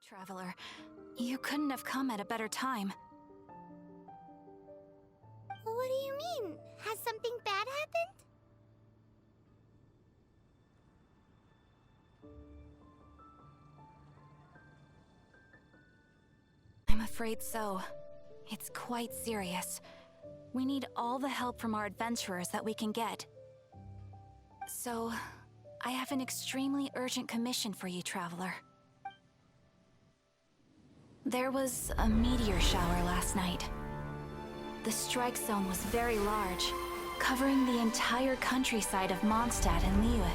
Traveler, you couldn't have come at a better time. What do you mean? Has something bad happened? I'm afraid so. It's quite serious. We need all the help from our adventurers that we can get. So, I have an extremely urgent commission for you, Traveler. There was a meteor shower last night. The strike zone was very large, covering the entire countryside of Mondstadt and Liyue.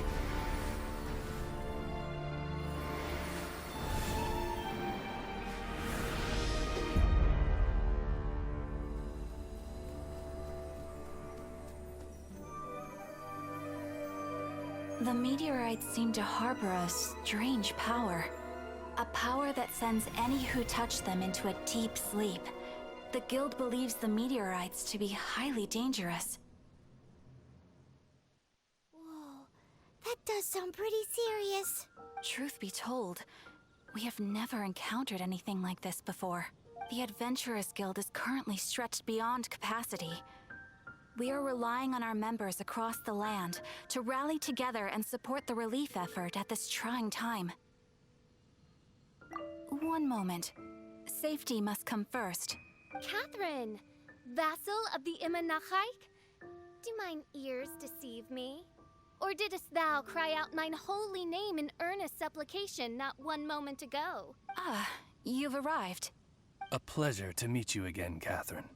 The meteorites seem to harbor a strange power. A power that sends any who touch them into a deep sleep. The guild believes the meteorites to be highly dangerous. Whoa, that does sound pretty serious. Truth be told, we have never encountered anything like this before. The Adventurers Guild is currently stretched beyond capacity. We are relying on our members across the land to rally together and support the relief effort at this trying time. One moment. Safety must come first. Catherine, vassal of the Imanachaik? Do mine ears deceive me? Or didst thou cry out mine holy name in earnest supplication not one moment ago? Ah, you've arrived. A pleasure to meet you again, Catherine.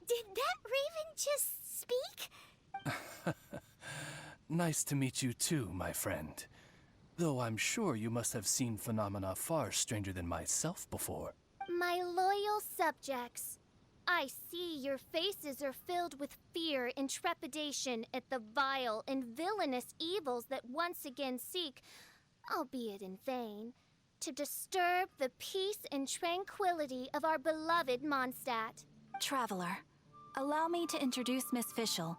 Did that raven just speak? Nice to meet you too, my friend. Though I'm sure you must have seen phenomena far stranger than myself before. My loyal subjects, I see your faces are filled with fear and trepidation at the vile and villainous evils that once again seek, albeit in vain, to disturb the peace and tranquility of our beloved Mondstadt. Traveler, allow me to introduce Miss Fischl,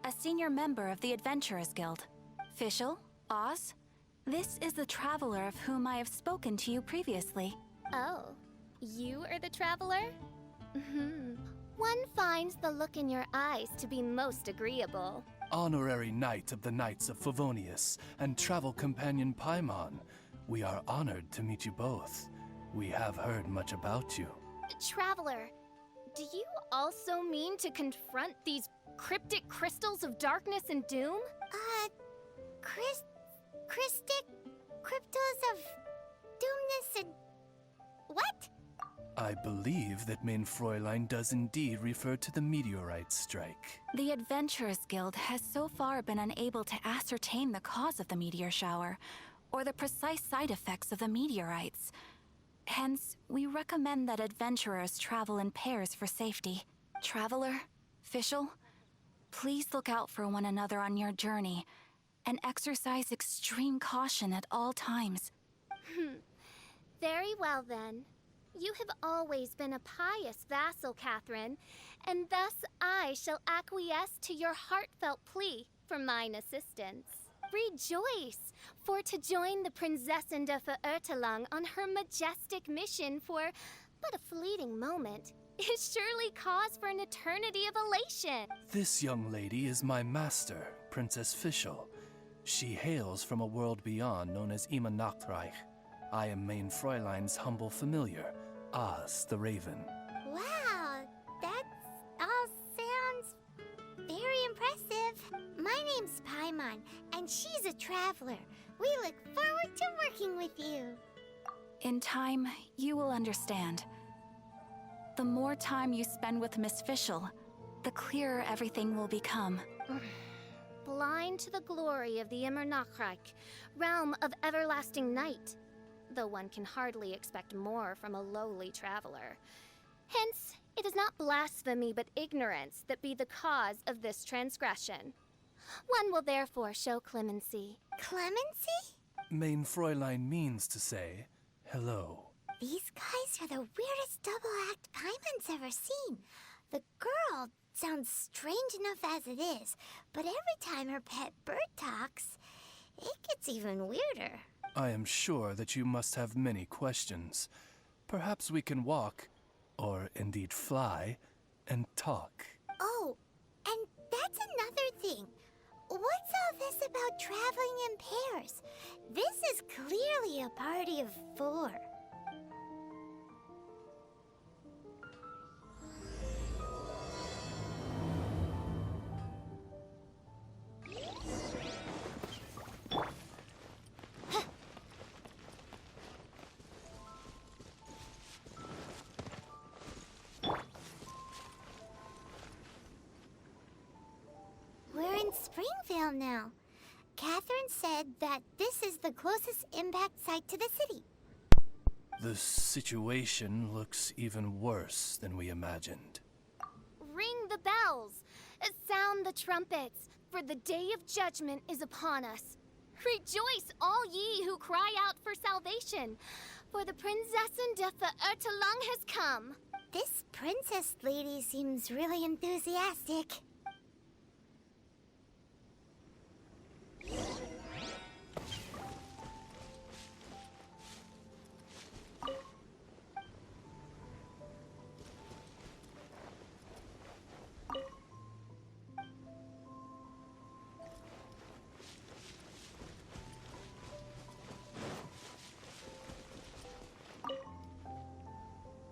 a senior member of the Adventurers Guild. Fischl, Oz, this is the Traveler of whom I have spoken to you previously. Oh, you are the Traveler? One finds the look in your eyes to be most agreeable. Honorary Knight of the Knights of Favonius and travel companion Paimon, we are honored to meet you both. We have heard much about you. Traveler, do you also mean to confront these cryptic crystals of darkness and doom? Cryptos of doomness and... what? I believe that Mein Fräulein does indeed refer to the meteorite strike. The Adventurers Guild has so far been unable to ascertain the cause of the meteor shower, or the precise side effects of the meteorites. Hence, we recommend that adventurers travel in pairs for safety. Traveler, Fischl, please look out for one another on your journey, and exercise extreme caution at all times. Very well then. You have always been a pious vassal, Catherine, and thus I shall acquiesce to your heartfelt plea for mine assistance. Rejoice, for to join the Prinzessin de Verurteilung on her majestic mission for but a fleeting moment is surely cause for an eternity of elation. This young lady is my master, Princess Fischl. She hails from a world beyond known as Imanachtreich. I am Mein Fräulein's humble familiar, Oz the Raven. Wow, that all sounds very impressive. My name's Paimon, and she's a traveler. We look forward to working with you. In time, you will understand. The more time you spend with Miss Fischl, the clearer everything will become. Blind to the glory of the Immernachtreich, realm of everlasting night, though one can hardly expect more from a lowly traveler. Hence, it is not blasphemy but ignorance that be the cause of this transgression. One will therefore show clemency. Clemency? Mein Fräulein means to say hello. These guys are the weirdest double act Paimon's ever seen. The girl sounds strange enough as it is, but every time her pet bird talks, it gets even weirder. I am sure that you must have many questions. Perhaps we can walk, or indeed fly, and talk. Oh, and that's another thing. What's all this about traveling in pairs? This is clearly a party of 4. We're in Springvale now. Catherine said that this is the closest impact site to the city. The situation looks even worse than we imagined. Ring the bells! Sound the trumpets, for the day of judgment is upon us. Rejoice, all ye who cry out for salvation, for the Prinzessin de Ertelang has come. This princess lady seems really enthusiastic.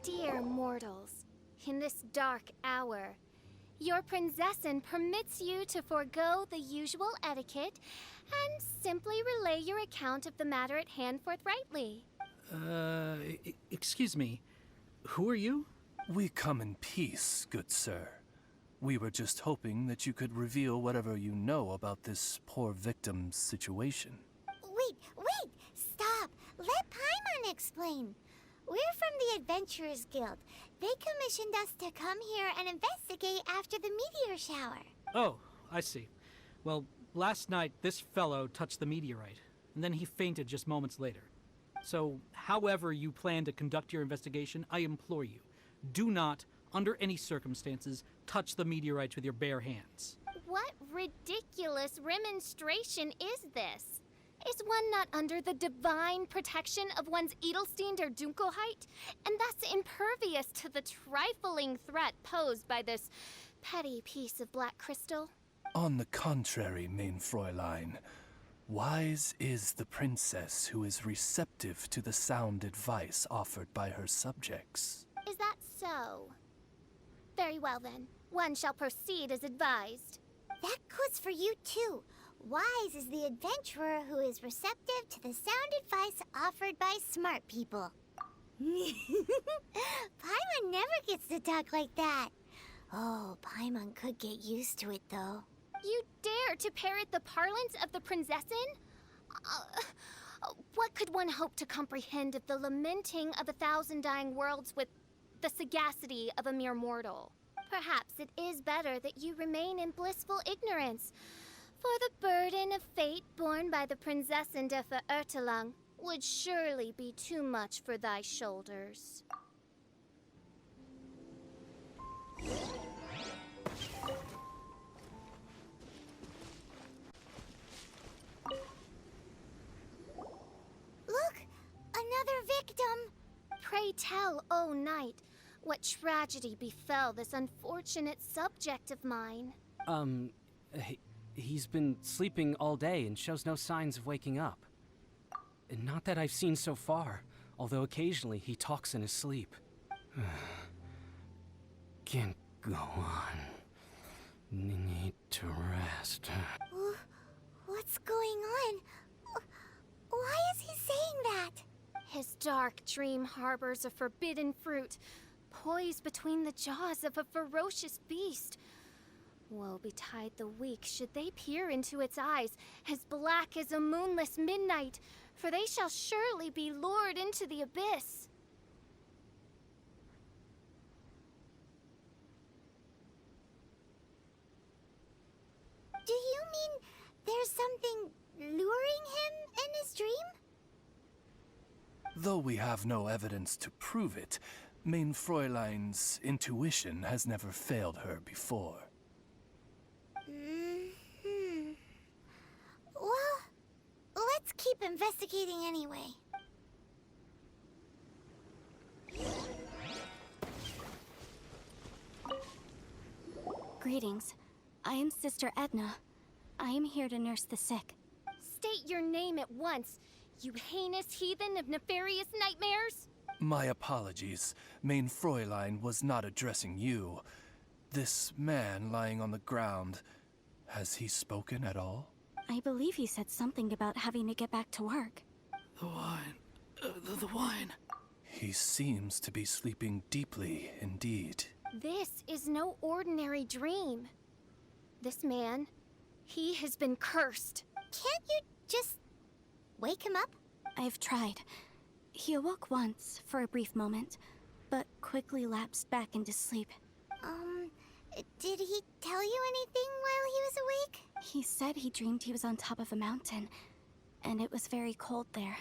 Dear mortals, in this dark hour, your Prinzessin permits you to forego the usual etiquette and simply relay your account of the matter at hand forthrightly. Excuse me. Who are you? We come in peace, good sir. We were just hoping that you could reveal whatever you know about this poor victim's situation. Wait! Stop! Let Paimon explain. We're from the Adventurers Guild. They commissioned us to come here and investigate after the meteor shower. Oh, I see. Well, last night this fellow touched the meteorite, and then he fainted just moments later. So, however you plan to conduct your investigation, I implore you, do not, under any circumstances, touch the meteorites with your bare hands. What ridiculous remonstration is this? Is one not under the divine protection of one's Edelstein der Dunkelheit, and thus impervious to the trifling threat posed by this petty piece of black crystal? On the contrary, main Fräulein, wise is the princess who is receptive to the sound advice offered by her subjects. Is that so? Very well then, one shall proceed as advised. That goes for you too. Wise is the adventurer who is receptive to the sound advice offered by smart people. Paimon never gets to talk like that. Oh, Paimon could get used to it though. You dare to parrot the parlance of the Prinzessin? What could one hope to comprehend of the lamenting of 1,000 dying worlds with the sagacity of a mere mortal? Perhaps it is better that you remain in blissful ignorance, for the burden of fate borne by the Prinzessin de Ertelang would surely be too much for thy shoulders. Look! Another victim! Pray tell, O knight, what tragedy befell this unfortunate subject of mine? He's been sleeping all day and shows no signs of waking up. And not that I've seen so far, although occasionally he talks in his sleep. Can't go on. Need to rest. What's going on? Why is he saying that? His dark dream harbors a forbidden fruit, poised between the jaws of a ferocious beast. Woe betide the weak should they peer into its eyes, as black as a moonless midnight, for they shall surely be lured into the abyss. Do you mean there's something luring him in his dream? Though we have no evidence to prove it, main Fräulein's intuition has never failed her before. Well, let's keep him investigating anyway. Greetings. I am Sister Edna. I am here to nurse the sick. State your name at once, you heinous heathen of nefarious nightmares! My apologies. Main Fräulein was not addressing you. This man lying on the ground, has he spoken at all? I believe he said something about having to get back to work. The wine. The wine. He seems to be sleeping deeply indeed. This is no ordinary dream. This man, he has been cursed. Can't you just wake him up? I've tried. He awoke once for a brief moment, but quickly lapsed back into sleep. Did he tell you anything while he was awake? He said he dreamed he was on top of a mountain, and it was very cold there.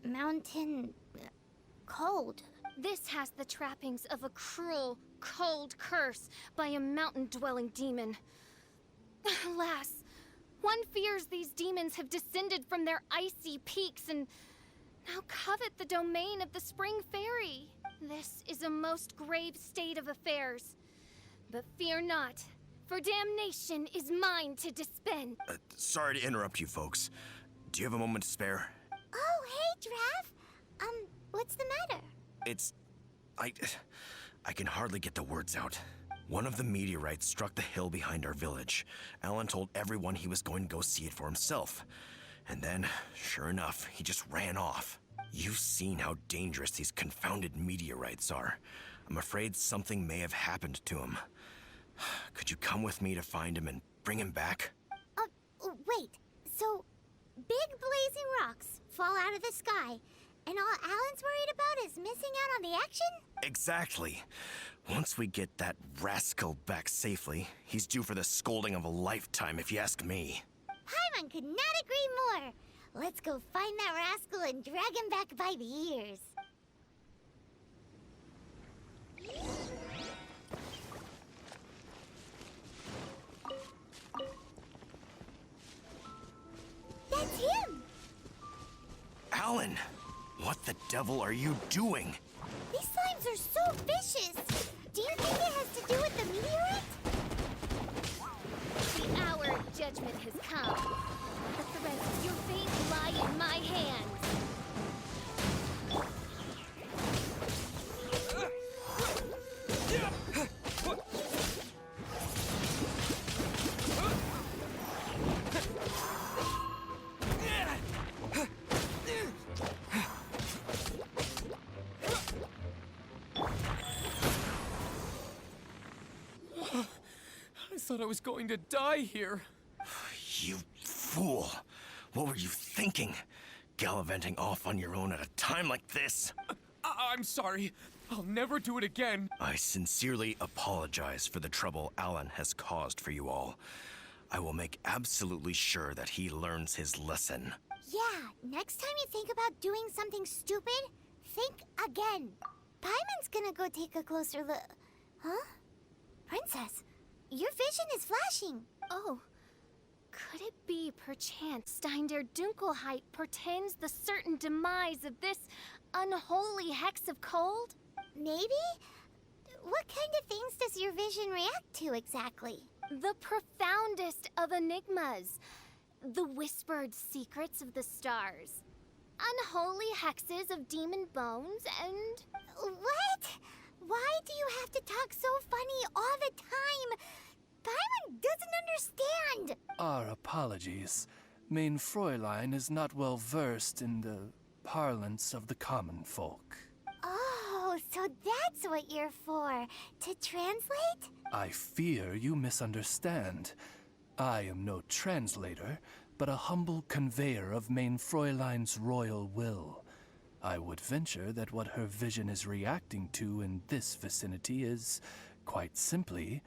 Mountain... cold. This has the trappings of a cruel, cold curse by a mountain-dwelling demon. Alas, one fears these demons have descended from their icy peaks and now covet the domain of the Spring Fairy. This is a most grave state of affairs. But fear not, for damnation is mine to dispense. Sorry to interrupt you folks. Do you have a moment to spare? Oh, hey, Drav. What's the matter? I can hardly get the words out. One of the meteorites struck the hill behind our village. Alan told everyone he was going to go see it for himself. And then, sure enough, he just ran off. You've seen how dangerous these confounded meteorites are. I'm afraid something may have happened to him. Could you come with me to find him and bring him back? Wait. So, big blazing rocks fall out of the sky, and all Alan's worried about is missing out on the action? Exactly. Once we get that rascal back safely, he's due for the scolding of a lifetime, if you ask me. Paimon could not agree more. Let's go find that rascal and drag him back by the ears. That's him! Alan! What the devil are you doing? These slimes are so vicious! Do you think it has to do with the meteorite? The hour of judgment has come. The threads of your fate lie in my hands. I thought I was going to die here. You fool! What were you thinking? Gallivanting off on your own at a time like this? I'm sorry. I'll never do it again. I sincerely apologize for the trouble Alan has caused for you all. I will make absolutely sure that he learns his lesson. Yeah, next time you think about doing something stupid, think again. Paimon's gonna go take a closer look. Huh? Princess, your vision is flashing. Oh, could it be perchance Stein der Dunkelheit portends the certain demise of this unholy hex of cold? Maybe? What kind of things does your vision react to exactly? The profoundest of enigmas. The whispered secrets of the stars. Unholy hexes of demon bones and... What? Why do you have to talk so funny all the time? Paimon doesn't understand! Our apologies. Main Fräulein is not well versed in the parlance of the common folk. Oh, so that's what you're for. To translate? I fear you misunderstand. I am no translator, but a humble conveyor of Main Fräulein's royal will. I would venture that what her vision is reacting to in this vicinity is, quite simply,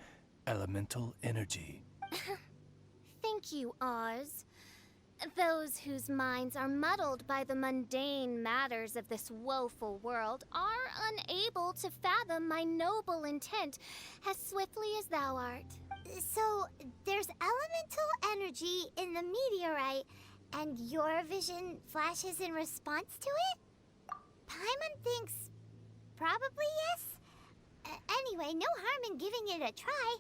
elemental energy. Thank you, Oz. Those whose minds are muddled by the mundane matters of this woeful world are unable to fathom my noble intent as swiftly as thou art. So, there's elemental energy in the meteorite, And your vision flashes in response to it? Paimon thinks probably yes. Anyway, no harm in giving it a try.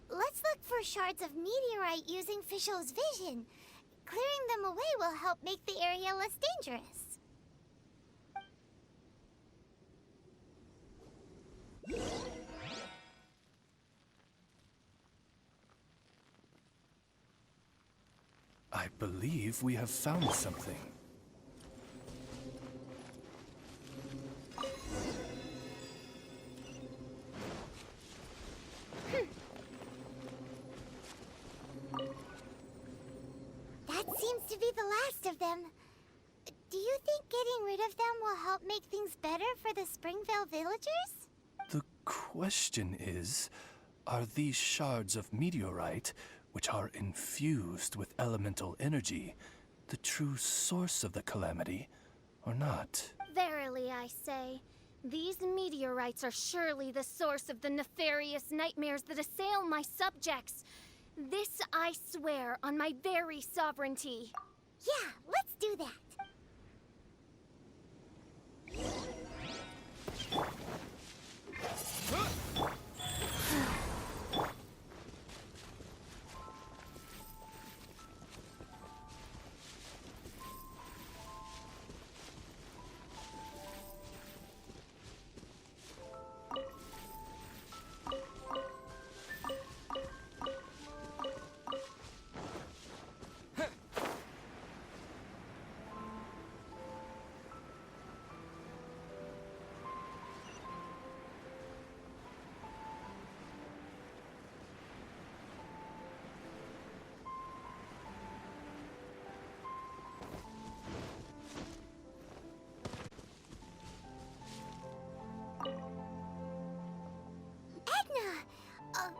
Let's look for shards of meteorite using fischl's vision. Clearing them away will help make the area less dangerous. I believe we have found something. That seems to be the last of them. Do you think getting rid of them will help make things better for the Springvale villagers? The question is, are these shards of meteorite, which are infused with elemental energy, the true source of the calamity, or not? Verily, I say, these meteorites are surely the source of the nefarious nightmares that assail my subjects. This I swear on my very sovereignty. Yeah, let's do that.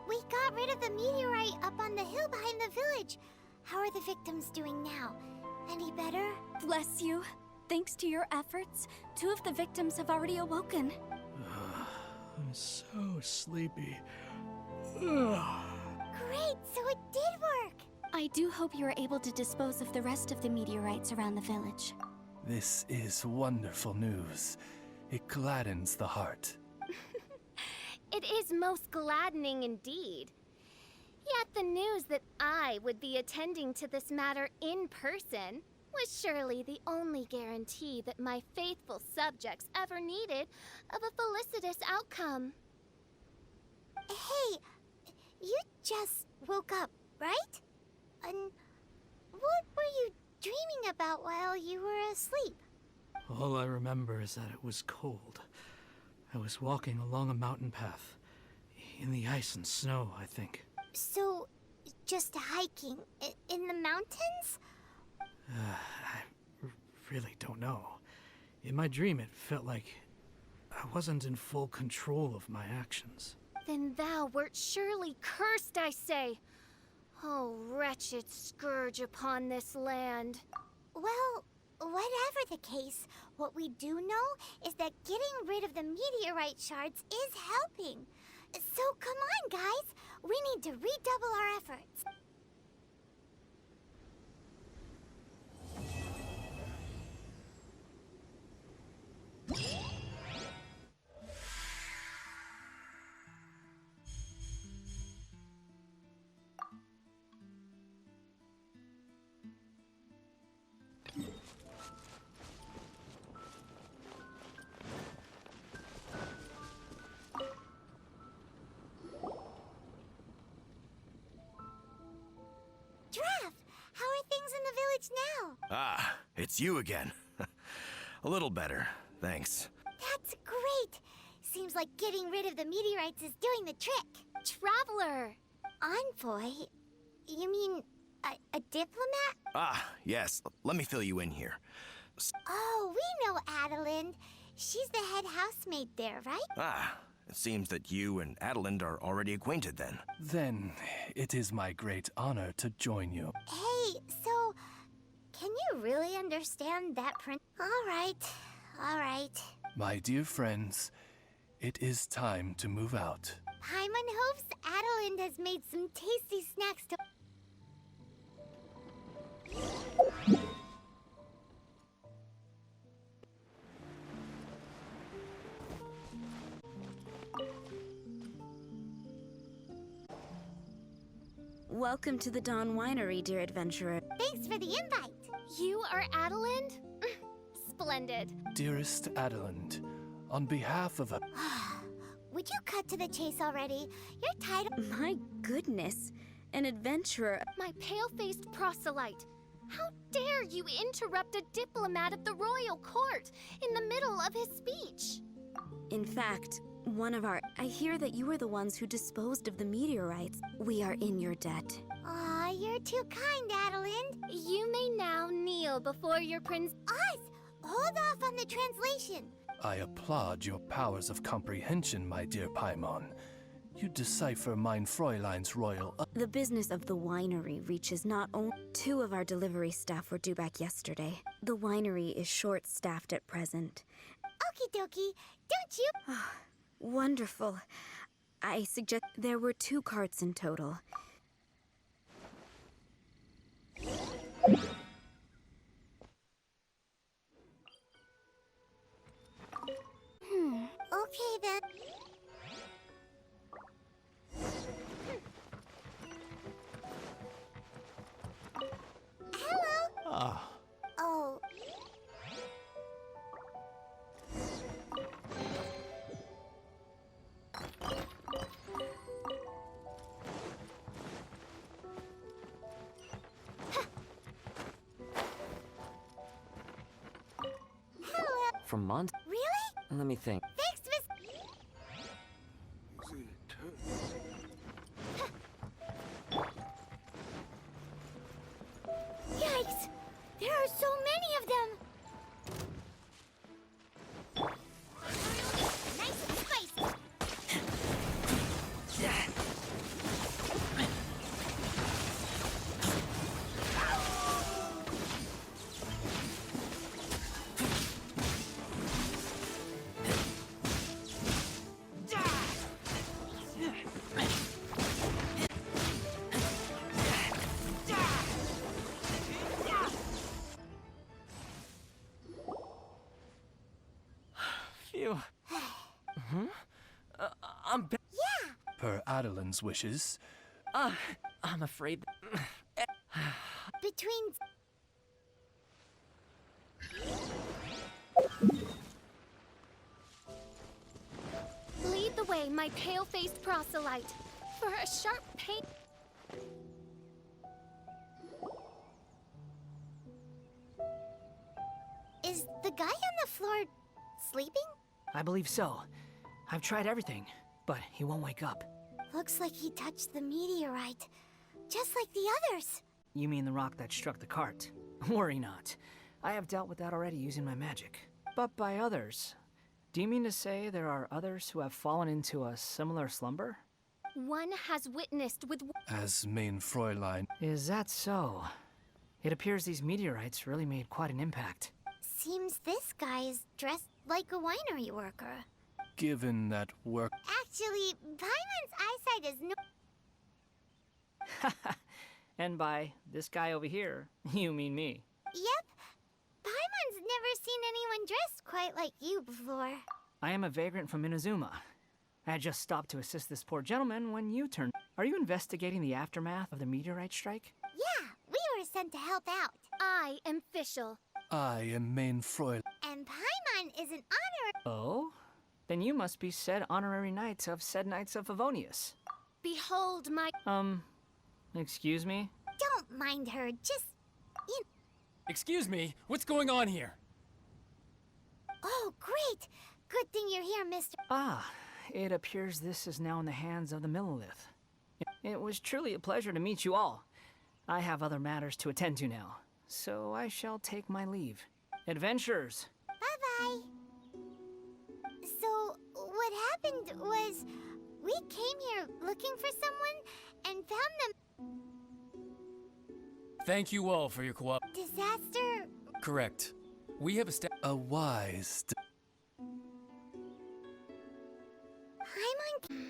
We got rid of the meteorite up on the hill behind the village. How are the victims doing now? Any better? Bless you. Thanks to your efforts, 2 of the victims have already awoken. I'm so sleepy. Great, so it did work. I do hope you are able to dispose of the rest of the meteorites around the village. This is wonderful news. It gladdens the heart. It is most gladdening indeed. Yet the news that I would be attending to this matter in person was surely the only guarantee that my faithful subjects ever needed of a felicitous outcome. Hey, you just woke up, right? And what were you dreaming about while you were asleep? All I remember is that it was cold. I was walking along a mountain path. In the ice and snow, I think. So, just hiking in the mountains? I really don't know. In my dream, it felt like I wasn't in full control of my actions. Then thou wert surely cursed, I say. Oh, wretched scourge upon this land. Well, whatever the case, what we do know is that getting rid of the meteorite shards is helping. So come on, guys. We need to redouble our efforts. How are things in the village now? Ah, it's you again. A little better, thanks. That's great. Seems like getting rid of the meteorites is doing the trick. Traveler! Envoy? You mean a diplomat? Ah, yes, let me fill you in here. Oh, we know Adelind. She's the head housemaid there, right? Ah, it seems that you and Adelind are already acquainted then. Then it is my great honor to join you. Hey, so can you really understand that print? All right. My dear friends, it is time to move out. Paimon hopes Adelind has made some tasty snacks to... Welcome to the Dawn Winery, dear adventurer. Thanks for the invite. You are Adelind? Splendid. Dearest Adelind, on behalf of a... Would you cut to the chase already? Your title. My goodness, an adventurer. My pale-faced proselyte. How dare you interrupt a diplomat of the royal court in the middle of his speech? In fact, I hear that you were the ones who disposed of the meteorites. We are in your debt. Aw, you're too kind, Adelind. You may now kneel before your prince. Us! Hold off on the translation. I applaud your powers of comprehension, my dear Paimon. You decipher mein Fräulein's royal... The business of the winery reaches not only... 2 of our delivery staff were due back yesterday. The winery is short-staffed at present. Okie dokie, don't you? Wonderful. I suggest there were 2 carts in total. Okay then. Hello. Ah, Oh. Hello. From months? Really? Let me think. Thanks, Miss. Yikes! There are so many of them! Nice and spicy! Phew. I'm ba- Per Adelind's wishes, I'm afraid. Between... Lead the way, my pale-faced proselyte. For a sharp pain. Is the guy on the floor sleeping? I believe so. I've tried everything, but he won't wake up. Looks like he touched the meteorite, just like the others. You mean the rock that struck the cart? Worry not. I have dealt with that already using my magic. But by others, do you mean to say there are others who have fallen into a similar slumber? One has witnessed with. as mein Fräulein... Is that so? It appears these meteorites really made quite an impact. Seems this guy is dressed like a winery worker. Given that work... Actually, Paimon's eyesight is no. And by this guy over here, you mean me. Yep. Paimon's never seen anyone dressed quite like you before. I am a vagrant from Inazuma. I had just stopped to assist this poor gentleman when you turned. Are you investigating the aftermath of the meteorite strike? Yeah, we were sent to help out. I am fischl. I am mein Fräulein... And Paimon is an honor. Oh? Then you must be said honorary knight of said Knights of Favonius. Behold my. Excuse me? Don't mind her, just. Excuse me, what's going on here? Oh, great! Good thing you're here, Mr. Ah, it appears this is now in the hands of the Millilith. It was truly a pleasure to meet you all. I have other matters to attend to now, so I shall take my leave. Adventurers! Bye-bye. So, what happened was, we came here looking for someone and found them. Thank you all for your Disaster. Correct. We have A wise... Paimon.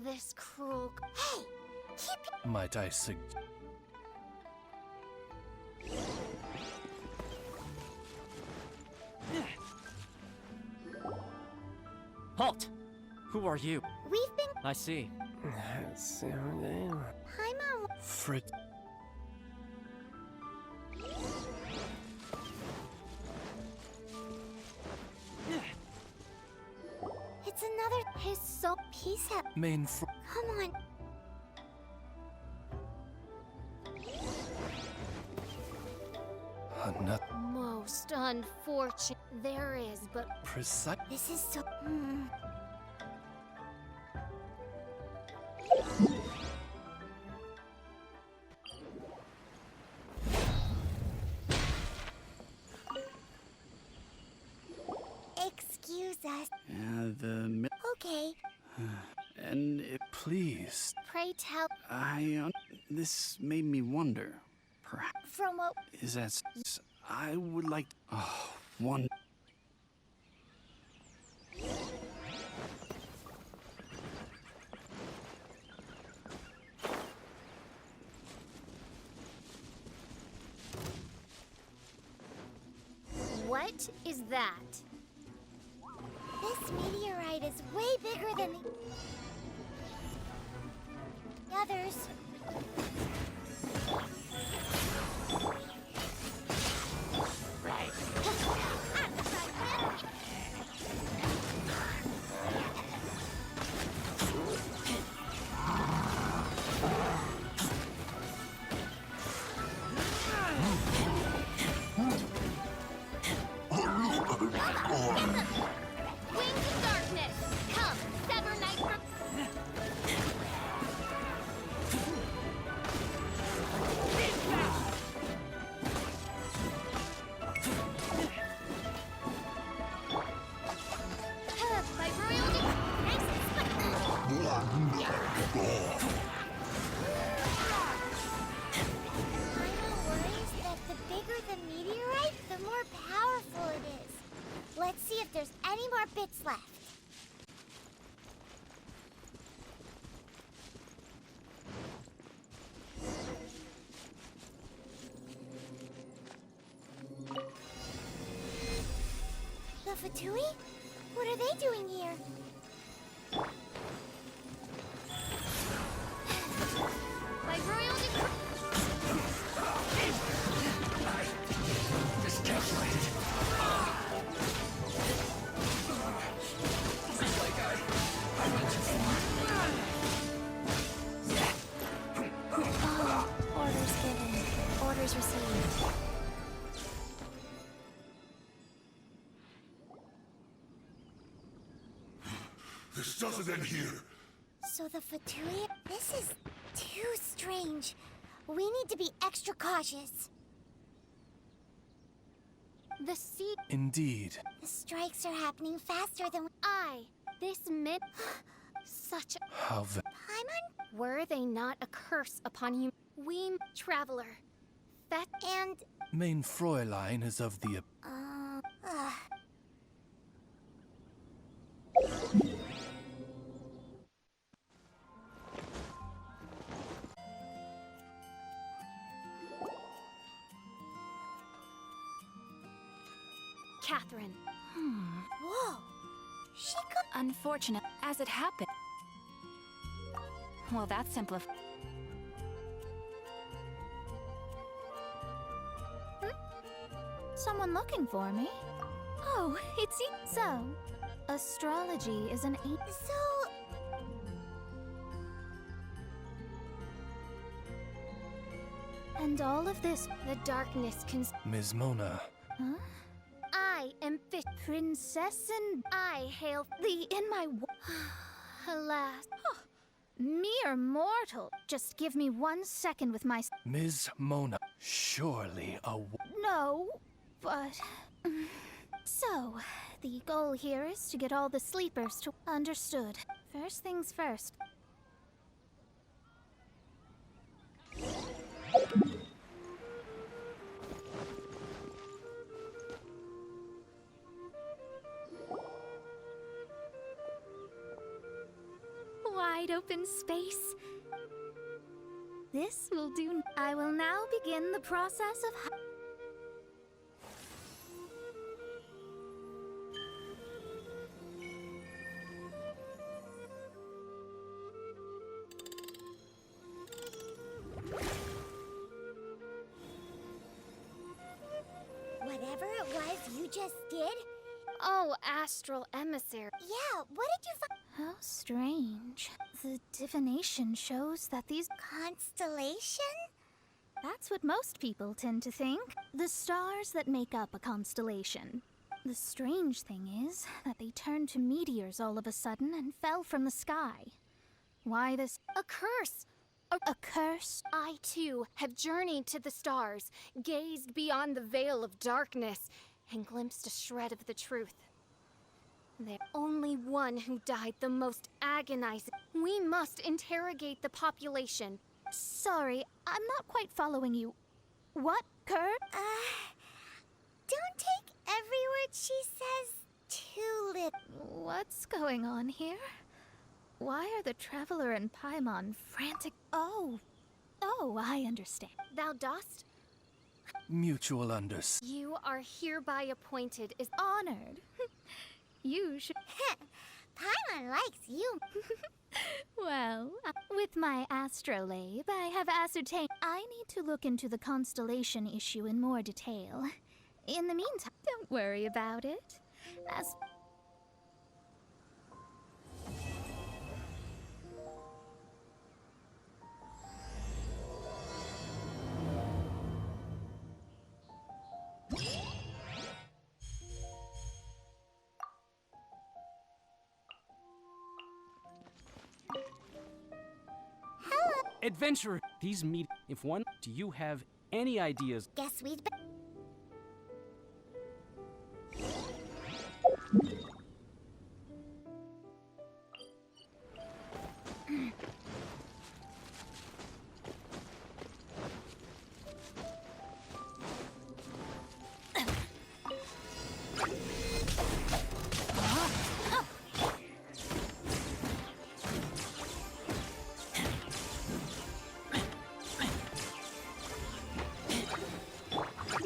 This cruel. Hey, keep. Might I suggest... Halt! Who are you? We've been. I see. Paimon. Frit. It's another. His soul. Peace out. Main fr. Come on. Not Most unfortunate. There is, but precise. This is so. Excuse us. Okay. And it, Please. Pray tell. this made me wonder. Perhaps From what? is that I would like. Oh, one. what is that? This meteorite is way bigger than the others. Wings of darkness! Come, sever night from... By royal Paimon worries that the bigger the meteorite, the more powerful it is. Let's see if there's any more bits left. The Fatui? What are they doing here? By royal decree... Orders given. Orders received. This doesn't end here. So the Fatui? This is too strange. We need to be extra cautious. The sea... Indeed. The strikes are happening faster than This mid... Such a... How ve- Paimon? Were they not a curse upon you? We, traveler. That... And, Main Fräulein is of the. Catherine. whoa. She could... Unfortunate as it happened. Well, that's simplified. Someone looking for me? Oh, it's you. So, astrology is an So... And all of this, The darkness can... Ms. Mona. huh? I am Princess and I hail the in my alas. mere mortal. Just give me 1 second with my Ms. Mona. Surely a. no, but so the goal here is to get all the sleepers to understood. First things first. Wide open space. This will do. I will now begin the process of that was you just did? Oh, astral emissary. Yeah, what did you find? How strange. The divination shows that these. Constellation? That's what most people tend to think. The stars that make up a constellation. The strange thing is that they turned to meteors all of a sudden and fell from the sky. Why this? A curse! A curse? I, too, have journeyed to the stars, gazed beyond the veil of darkness, and glimpsed a shred of the truth. There's only one who died the most agonizing. We must interrogate the population. Sorry, I'm not quite following you. What, Kurt? Don't take every word she says too literal. What's going on here? Why are the Traveler and Paimon frantic? Oh, I understand. Thou dost? Mutual understanding. You are hereby appointed as Honored. You should. Paimon likes you. Well, with my astrolabe, I have ascertained I need to look into the constellation issue in more detail. In the meantime, don't worry about it. As Adventurer! These meet. If one. Do you have any ideas? Guess we'd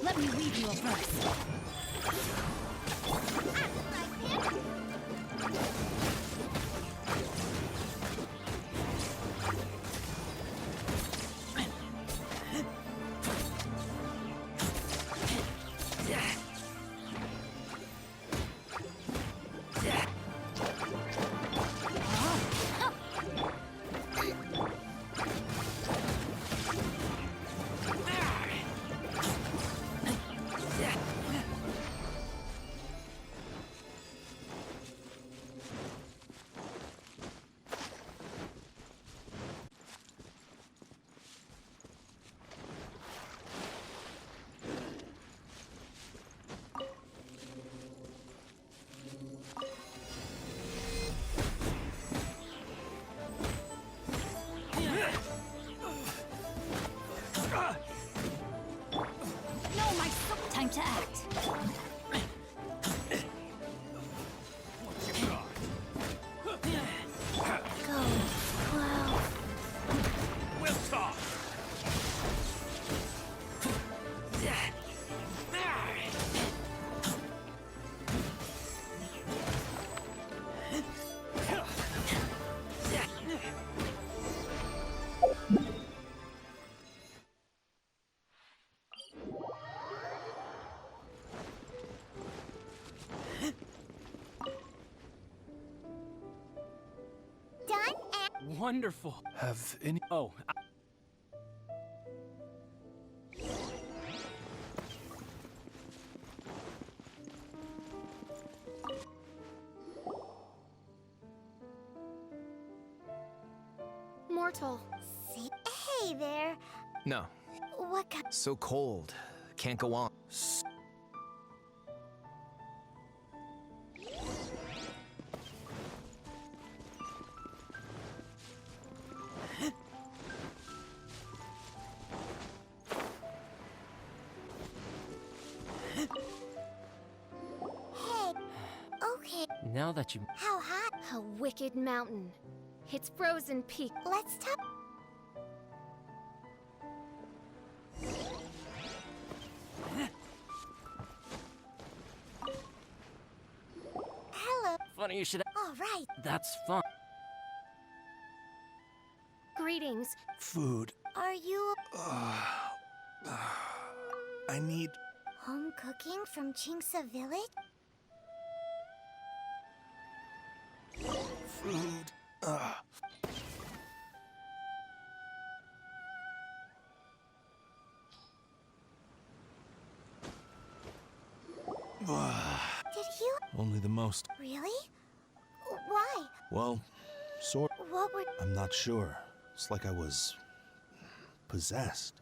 Let me read you a verse. Time to act. go, wow. We'll talk. done Wonderful. Have any. Oh, mortal. See? Hey there. No. What kind? So cold. Can't go on. Hey. Okay. now that you. How hot? A wicked mountain. Its frozen peak. Let's talk. Hello. Funny you should. All right. That's fun. Greetings. Food. Are you? I need Home cooking from Chinksa Village? Food. Did you? Only the most. Really? Why? Well, sort. What were... I'm not sure. It's like I was possessed.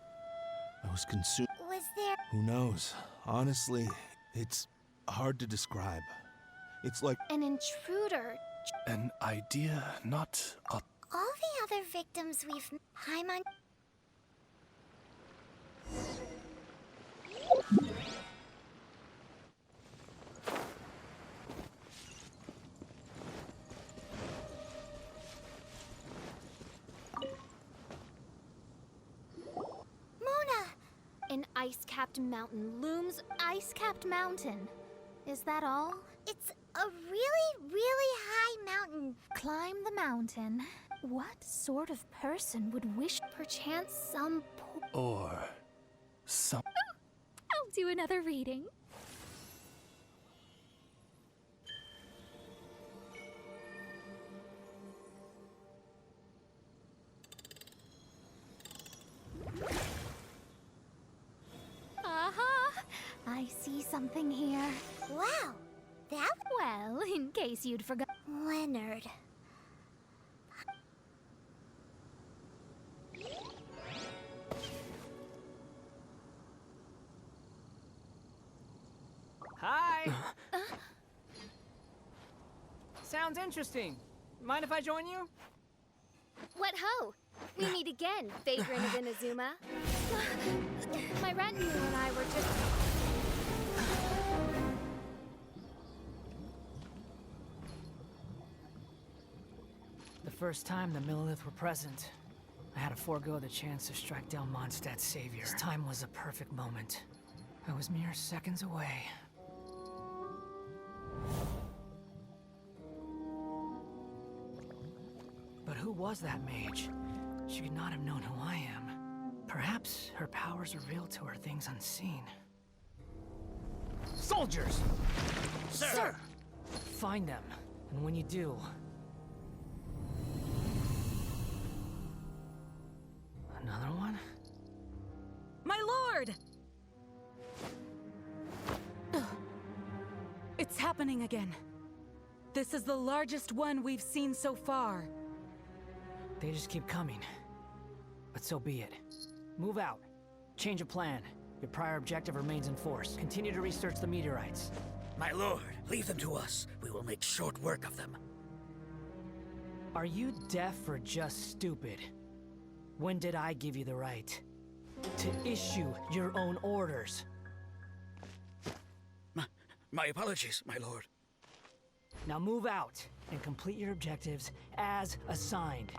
I was consumed. Was there... Who knows? Honestly, it's hard to describe. It's like An intruder. An idea, not a. All the other victims we've... Paimon... An ice-capped mountain looms. Ice-capped mountain. Is that all? It's a really, really high mountain. Climb the mountain. What sort of person would wish? Perchance some Or. Some. I'll do another reading. Aha! I see something here. Wow, that... Well, in case you'd forgotten. Leonard. Hi! Sounds interesting. Mind if I join you? What ho! We meet again, vagrant of Inazuma. My retinue and I were just... The first time the Millilith were present, I had to forego the chance to strike down Mondstadt's savior. This time was a perfect moment. I was mere seconds away. But who was that mage? She could not have known who I am. Perhaps her powers revealed to her things unseen. Soldiers! Sir! Find them, and when you do... Another one? My lord! It's happening again. This is the largest one we've seen so far. They just keep coming. But so be it. Move out. Change of plan. Your prior objective remains in force. Continue to research the meteorites. My lord, leave them to us. We will make short work of them. Are you deaf or just stupid? When did I give you the right to issue your own orders? My apologies, my lord. Now move out and complete your objectives as assigned.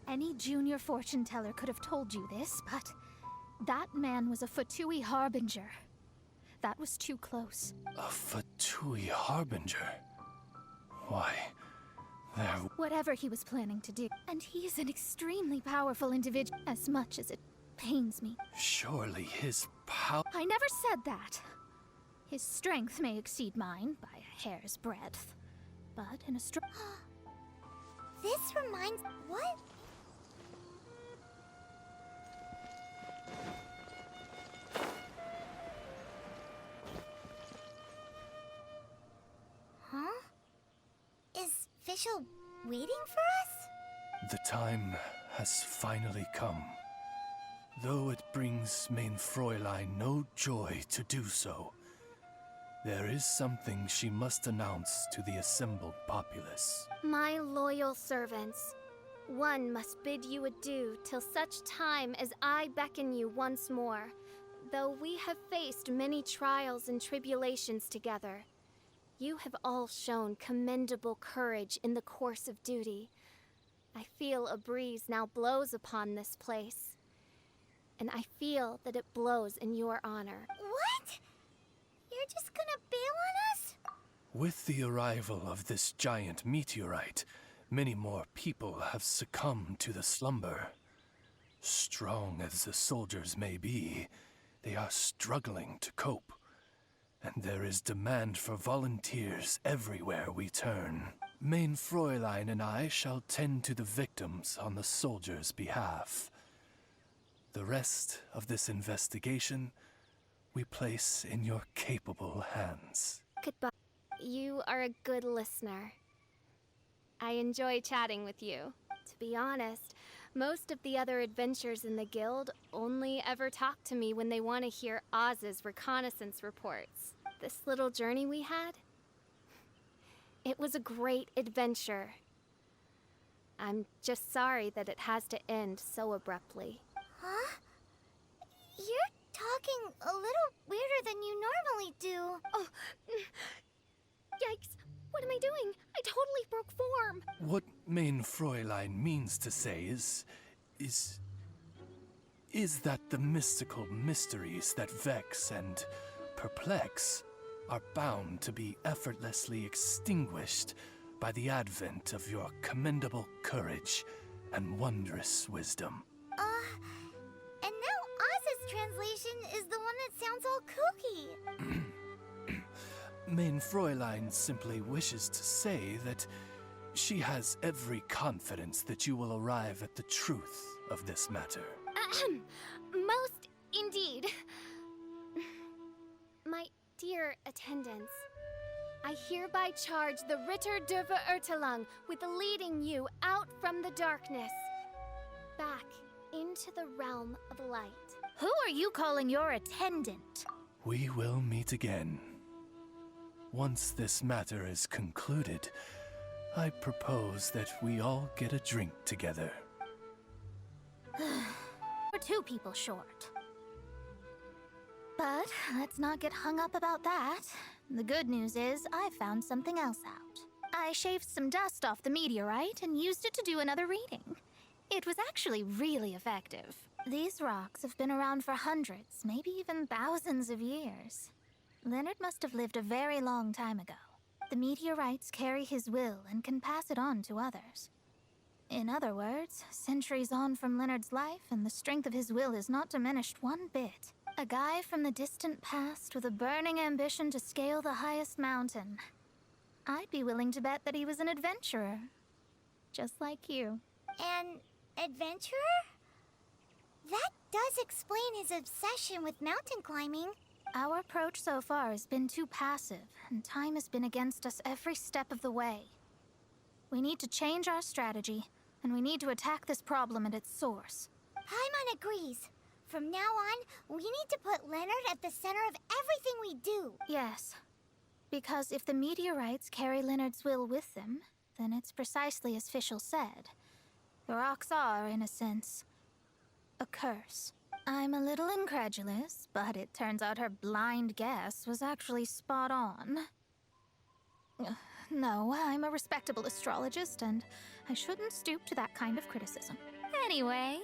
Any junior fortune teller could have told you this, but that man was a Fatui Harbinger. That was too close. A Fatui Harbinger? Why, there... Whatever he was planning to do. And he's an extremely powerful individual, as much as it pains me. Surely his power... I never said that. His strength may exceed mine by a hair's breadth. But in a This reminds... What? Huh? Is Fischl waiting for us? The time has finally come. Though it brings Mein Fräulein no joy to do so, there is something she must announce to the assembled populace. My loyal servants, one must bid you adieu till such time as I beckon you once more. Though we have faced many trials and tribulations together, you have all shown commendable courage in the course of duty. I feel a breeze now blows upon this place, and I feel that it blows in your honor. What? You're just gonna bail on us? With the arrival of this giant meteorite, many more people have succumbed to the slumber. Strong as the soldiers may be, they are struggling to cope. And there is demand for volunteers everywhere we turn. Main Fräulein and I shall tend to the victims on the soldiers' behalf. The rest of this investigation we place in your capable hands. Goodbye. You are a good listener. I enjoy chatting with you. To be honest, most of the other adventurers in the guild only ever talk to me when they want to hear Oz's reconnaissance reports. This little journey we had, it was a great adventure. I'm just sorry that it has to end so abruptly. Huh? You're talking a little weirder than you normally do. Oh, yikes. What am I doing? I totally broke form. What Main Fräulein means to say is that the mystical mysteries that vex and perplex are bound to be effortlessly extinguished by the advent of your commendable courage and wondrous wisdom. And now Oz's translation is the one that sounds all kooky. Main Fräulein simply wishes to say that she has every confidence that you will arrive at the truth of this matter. Most indeed. My dear attendants, I hereby charge the Ritter der Verurteilung with leading you out from the darkness, back into the realm of light. Who are you calling your attendant? We will meet again. Once this matter is concluded, I propose that we all get a drink together. We're 2 people short. But let's not get hung up about that. The good news is I found something else out. I shaved some dust off the meteorite and used it to do another reading. It was actually really effective. These rocks have been around for hundreds, maybe even thousands of years. Leonard must have lived a very long time ago. The meteorites carry his will and can pass it on to others. In other words, centuries on from Leonard's life, and the strength of his will is not diminished one bit. A guy from the distant past with a burning ambition to scale the highest mountain. I'd be willing to bet that he was an adventurer. Just like you. An adventurer? That does explain his obsession with mountain climbing. Our approach so far has been too passive, and time has been against us every step of the way. We need to change our strategy, and we need to attack this problem at its source. Paimon agrees. From now on, we need to put Leonard at the center of everything we do. Yes. Because if the meteorites carry Leonard's will with them, then it's precisely as fischl said. The rocks are, in a sense, a curse. I'm a little incredulous, but it turns out her blind guess was actually spot on. No, I'm a respectable astrologist, and I shouldn't stoop to that kind of criticism. Anyway,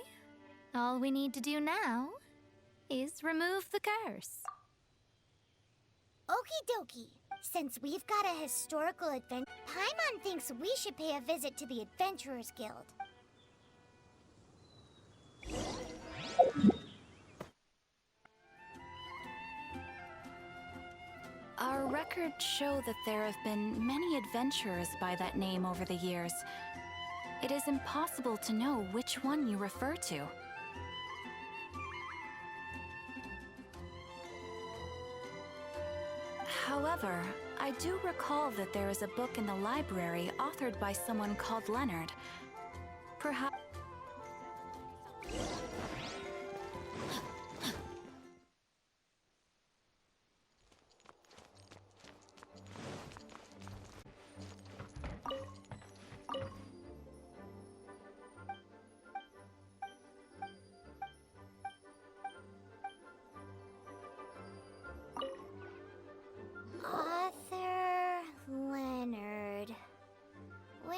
all we need to do now is remove the curse. Okie dokie. Since we've got a historical event, Paimon thinks we should pay a visit to the Adventurers Guild. Our records show that there have been many adventurers by that name over the years. It is impossible to know which one you refer to. However, I do recall that there is a book in the library authored by someone called Leonard. Perhaps... Author Leonard. Where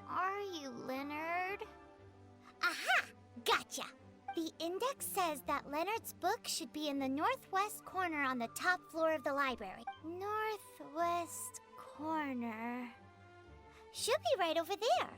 are you, Leonard? Aha! Gotcha! The index says that Leonard's book should be in the northwest corner on the top floor of the library. Northwest corner. Should be right over there.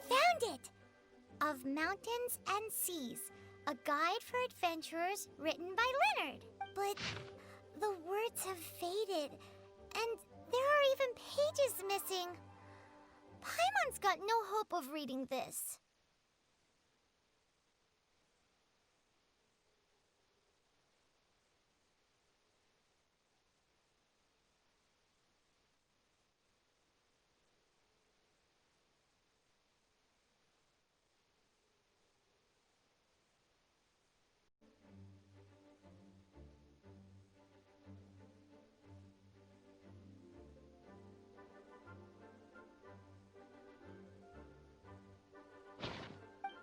Found it! Of Mountains and Seas, a guide for adventurers written by Leonard. But the words have faded, and there are even pages missing. Paimon's got no hope of reading this.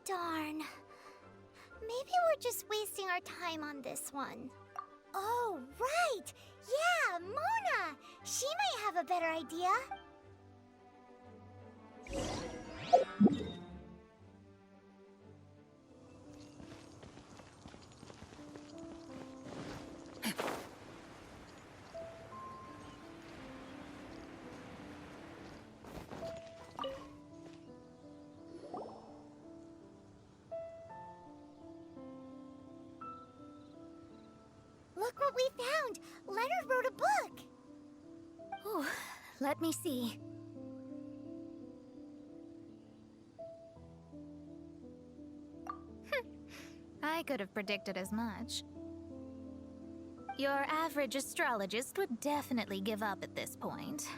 Darn. Maybe we're just wasting our time on this one. Oh, right! Yeah, Mona! She might have a better idea. Look what we found! Leonard wrote a book! Ooh, let me see. I could have predicted as much. Your average astrologist would definitely give up at this point.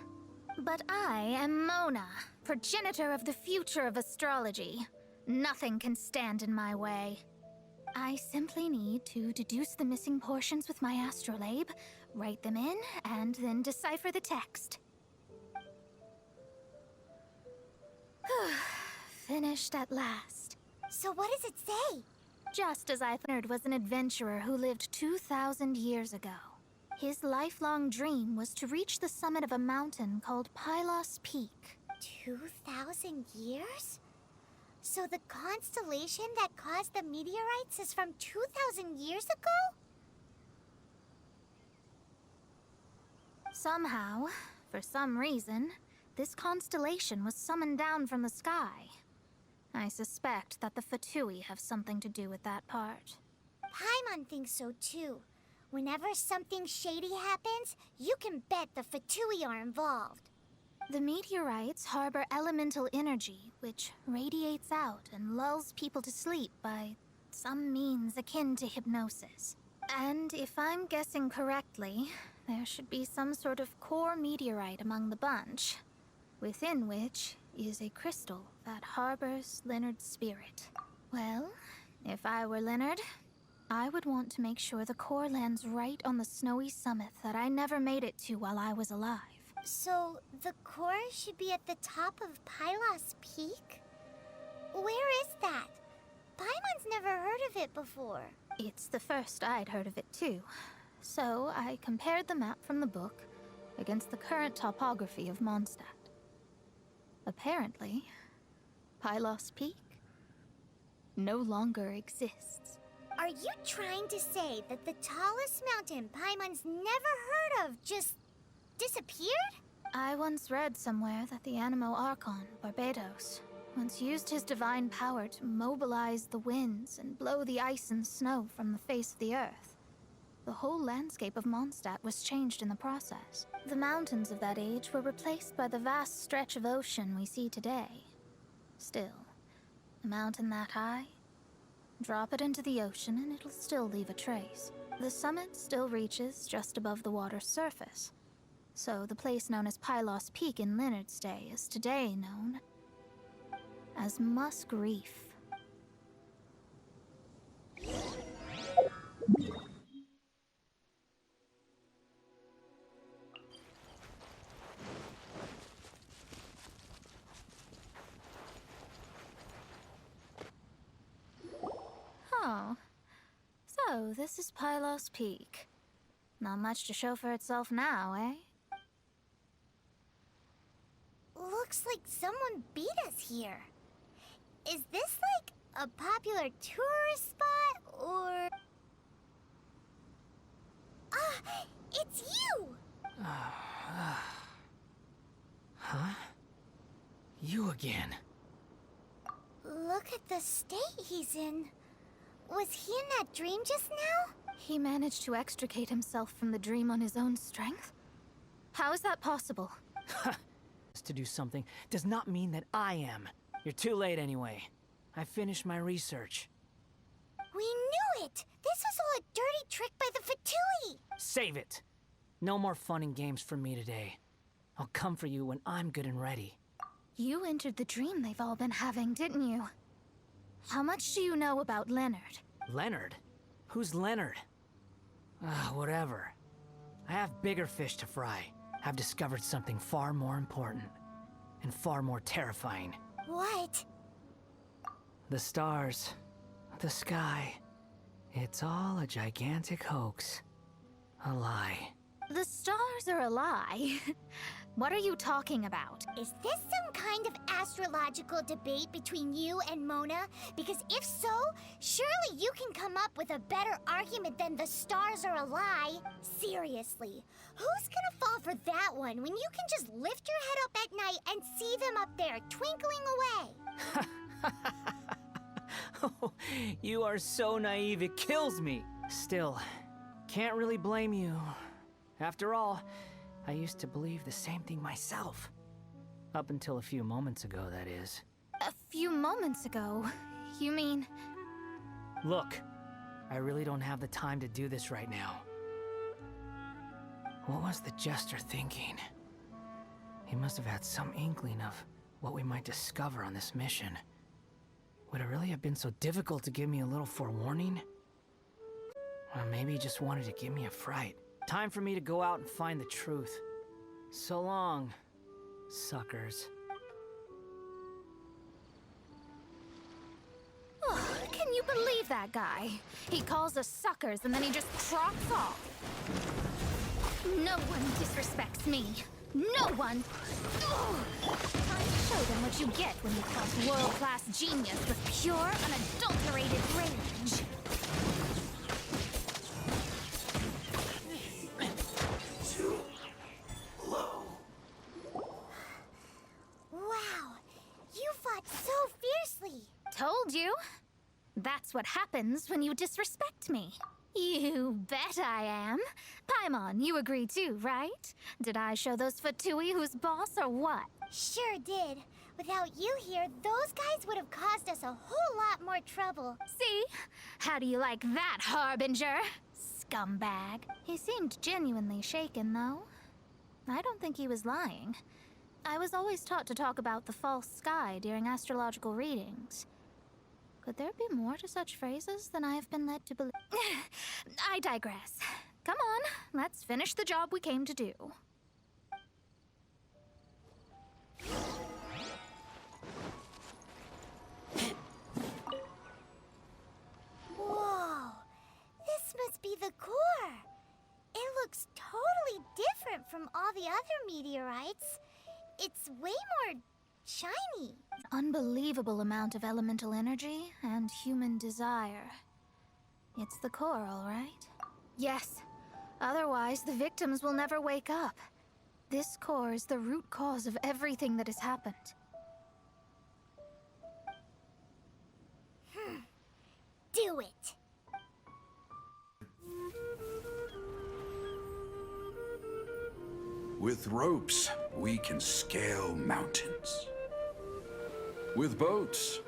But I am Mona, progenitor of the future of astrology. Nothing can stand in my way. I simply need to deduce the missing portions with my astrolabe, write them in, and then decipher the text. Finished at last. So what does it say? Just as I thought, was an adventurer who lived 2,000 years ago. His lifelong dream was to reach the summit of a mountain called Pylos Peak. 2,000 years? So the constellation that caused the meteorites is from 2,000 years ago? Somehow, for some reason, this constellation was summoned down from the sky. I suspect that the Fatui have something to do with that part. Paimon thinks so too. Whenever something shady happens, you can bet the Fatui are involved. The meteorites harbor elemental energy, which radiates out and lulls people to sleep by some means akin to hypnosis. And if I'm guessing correctly, there should be some sort of core meteorite among the bunch, within which is a crystal that harbors Leonard's spirit. Well, if I were Leonard, I would want to make sure the core lands right on the snowy summit that I never made it to while I was alive. So, the core should be at the top of Pylos Peak? Where is that? Paimon's never heard of it before. It's the first I'd heard of it too. So I compared the map from the book against the current topography of Mondstadt. Apparently, Pylos Peak no longer exists. Are you trying to say that the tallest mountain Paimon's never heard of just disappeared? I once read somewhere that the Animo Archon, Barbados, once used his divine power to mobilize the winds and blow the ice and snow from the face of the earth. The whole landscape of Mondstadt was changed in the process. The mountains of that age were replaced by the vast stretch of ocean we see today. Still, a mountain that high, drop it into the ocean and it'll still leave a trace. The summit still reaches just above the water's surface. So the place known as Pylos Peak in Leonard's day is today known as Musk Reef. Oh, So, this is Pylos Peak. Not much to show for itself now, eh? Looks like someone beat us here. Is this like a popular tourist spot, or... Ah, it's you! Huh? You again. Look at the state he's in. Was he in that dream just now? He managed to extricate himself from the dream on his own strength? How is that possible? To do something does not mean that I am. You're too late anyway. I finished my research. We knew it! This was all a dirty trick by the Fatui! Save it! No more fun and games for me today. I'll come for you when I'm good and ready. You entered the dream they've all been having, didn't you? How much do you know about Leonard? Leonard? Who's Leonard? Whatever. I have bigger fish to fry. I've discovered something far more important. And far more terrifying. What? The stars. The sky. It's all a gigantic hoax. A lie. The stars are a lie. What are you talking about? Is this some kind of astrological debate between you and Mona? Because if so, surely you can come up with a better argument than the stars are a lie. Seriously, who's gonna fall for that one when you can just lift your head up at night and see them up there twinkling away? Oh, you are so naive, it kills me. Still, can't really blame you. After all, I used to believe the same thing myself. Up until a few moments ago, that is. A few moments ago? You mean... Look, I really don't have the time to do this right now. What was the Jester thinking? He must have had some inkling of what we might discover on this mission. Would it really have been so difficult to give me a little forewarning? Or maybe he just wanted to give me a fright. Time for me to go out and find the truth. So long, suckers. Oh, can you believe that guy? He calls us suckers and then he just trots off. No one disrespects me. No one! Ugh. Time to show them what you get when you cross world-class genius with pure, unadulterated rage. Wow, you fought so fiercely. Told you. That's what happens when you disrespect me. You bet I am. Paimon, you agree too, right? Did I show those Fatui who's boss or what? Sure did. Without you here, those guys would have caused us a whole lot more trouble. See? How do you like that, Harbinger? Scumbag. He seemed genuinely shaken, though. I don't think he was lying. I was always taught to talk about the false sky during astrological readings. Could there be more to such phrases than I have been led to believe? I digress. Come on, let's finish the job we came to do. Whoa, this must be the core. It looks totally different from all the other meteorites. It's way more shiny. Unbelievable amount of elemental energy and human desire. It's the core, all right? Yes. Otherwise, the victims will never wake up. This core is the root cause of everything that has happened. Do it. With ropes, we can scale mountains. With boats,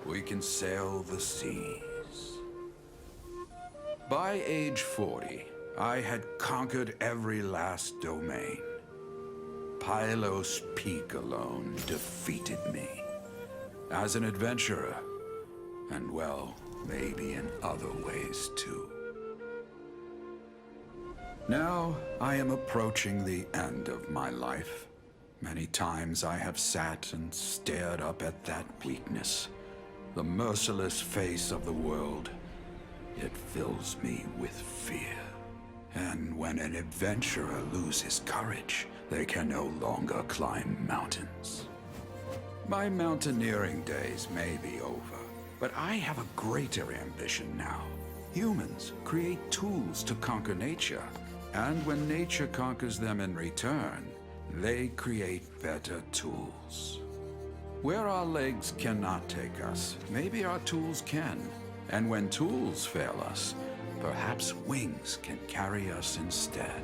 we can sail the seas. By age 40, I had conquered every last domain. Pylos Peak alone defeated me. As an adventurer, and well, maybe in other ways too. Now, I am approaching the end of my life. Many times I have sat and stared up at that weakness, the merciless face of the world. it fills me with fear. And when an adventurer loses courage, they can no longer climb mountains. My mountaineering days may be over, but I have a greater ambition now. Humans create tools to conquer nature, and when nature conquers them in return, they create better tools. Where our legs cannot take us, maybe our tools can. And when tools fail us, perhaps wings can carry us instead.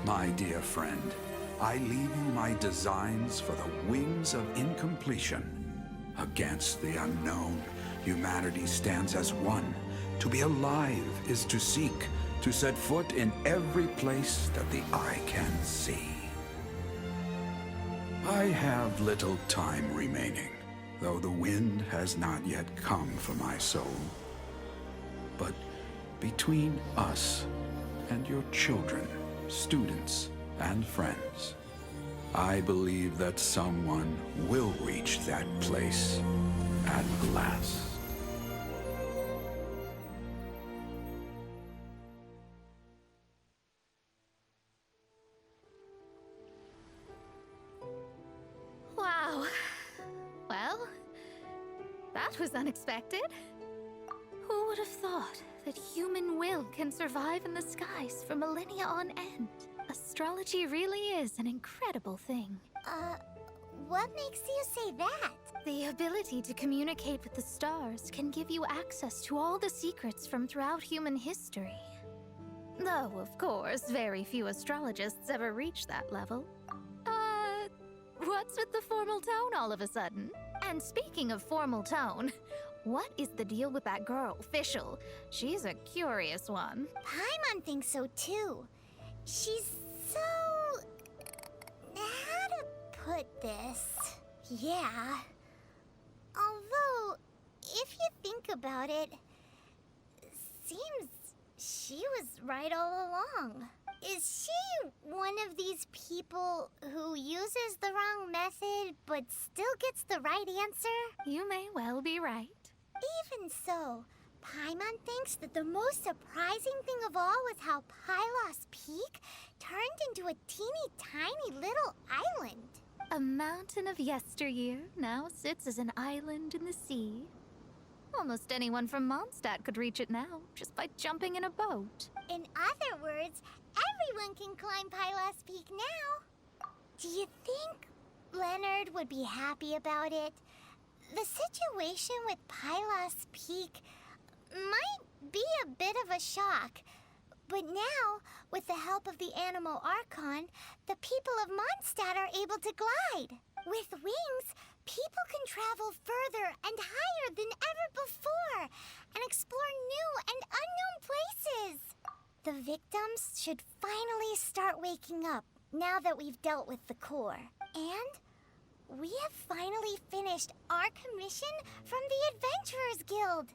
My dear friend, I leave you my designs for the wings of incompletion. Against the unknown, humanity stands as one. To be alive is to seek, to set foot in every place that the eye can see. I have little time remaining, though the wind has not yet come for my soul. But between us and your children, students, and friends, I believe that someone will reach that place at last. Wow. Well, that was unexpected. Who would have thought that human will can survive in the skies for millennia on end? Astrology really is an incredible thing. What makes you say that? The ability to communicate with the stars can give you access to all the secrets from throughout human history. Though, of course, very few astrologists ever reach that level. What's with the formal tone all of a sudden? And speaking of formal tone, what is the deal with that girl, Fischl? She's a curious one. Paimon thinks so too. She's so... how to put this? Yeah. Although, if you think about it, seems she was right all along. Is she one of these people who uses the wrong method but still gets the right answer? You may well be right. Even so, Paimon thinks that the most surprising thing of all was how Pylos Peak turned into a teeny tiny little island. A mountain of yesteryear now sits as an island in the sea. Almost anyone from Mondstadt could reach it now, just by jumping in a boat. In other words, everyone can climb Pylos Peak now. Do you think Leonard would be happy about it? The situation with Pylos Peak might be a bit of a shock. But now, with the help of the Animal Archon, the people of Mondstadt are able to glide. With wings, people can travel further and higher than ever before and explore new and unknown places. The victims should finally start waking up now that we've dealt with the core. And we have finally finished our commission from the Adventurers Guild.